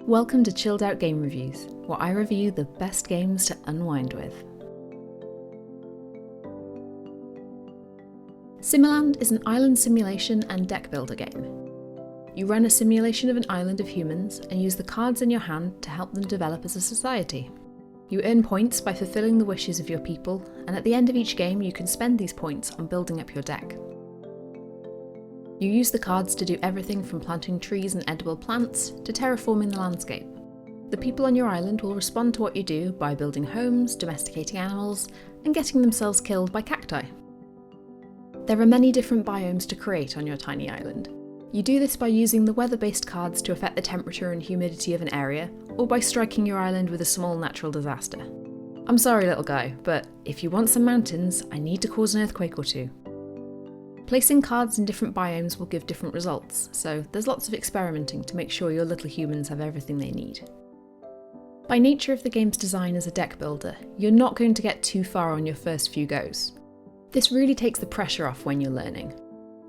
Welcome to Chilled Out Game Reviews, where I review the best games to unwind with. Simmiland is an island simulation and deck builder game. You run a simulation of an island of humans and use the cards in your hand to help them develop as a society. You earn points by fulfilling the wishes of your people, and at the end of each game you can spend these points on building up your deck. You use the cards to do everything from planting trees and edible plants to terraforming the landscape. The people on your island will respond to what you do by building homes, domesticating animals, and getting themselves killed by cacti. There are many different biomes to create on your tiny island. You do this by using the weather-based cards to affect the temperature and humidity of an area, or by striking your island with a small natural disaster. I'm sorry, little guy, but if you want some mountains, I need to cause an earthquake or two. Placing cards in different biomes will give different results, so there's lots of experimenting to make sure your little humans have everything they need. By nature of the game's design as a deck builder, you're not going to get too far on your first few goes. This really takes the pressure off when you're learning.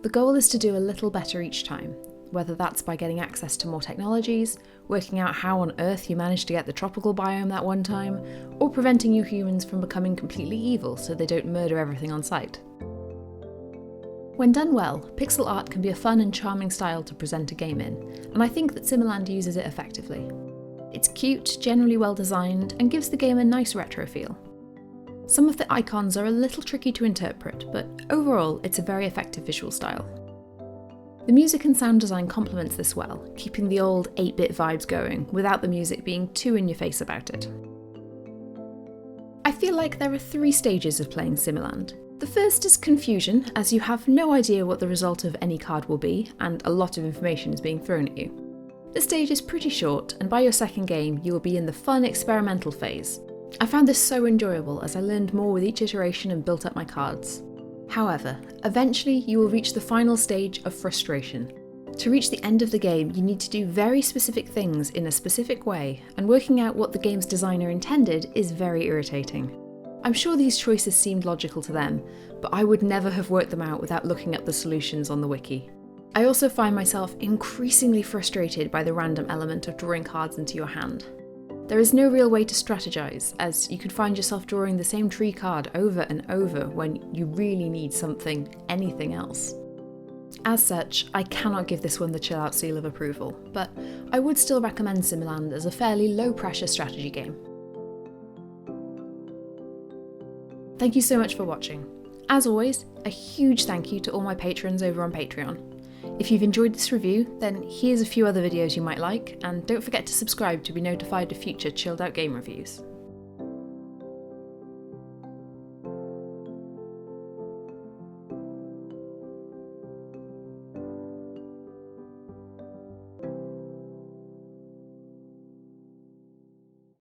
The goal is to do a little better each time, whether that's by getting access to more technologies, working out how on earth you managed to get the tropical biome that one time, or preventing you humans from becoming completely evil so they don't murder everything on sight. When done well, pixel art can be a fun and charming style to present a game in, and I think that Simmiland uses it effectively. It's cute, generally well designed, and gives the game a nice retro feel. Some of the icons are a little tricky to interpret, but overall it's a very effective visual style. The music and sound design complements this well, keeping the old 8-bit vibes going without the music being too in your face about it. I feel like there are 3 stages of playing Simmiland. The first is confusion, as you have no idea what the result of any card will be, and a lot of information is being thrown at you. This stage is pretty short, and by your second game you will be in the fun experimental phase. I found this so enjoyable as I learned more with each iteration and built up my cards. However, eventually you will reach the final stage of frustration. To reach the end of the game, you need to do very specific things in a specific way, and working out what the game's designer intended is very irritating. I'm sure these choices seemed logical to them, but I would never have worked them out without looking up the solutions on the wiki. I also find myself increasingly frustrated by the random element of drawing cards into your hand. There is no real way to strategize, as you could find yourself drawing the same tree card over and over when you really need anything else. As such, I cannot give this one the chill out seal of approval, but I would still recommend Simmiland as a fairly low pressure strategy game. Thank you so much for watching. As always, a huge thank you to all my patrons over on Patreon. If you've enjoyed this review, then here's a few other videos you might like, and don't forget to subscribe to be notified of future chilled out game reviews.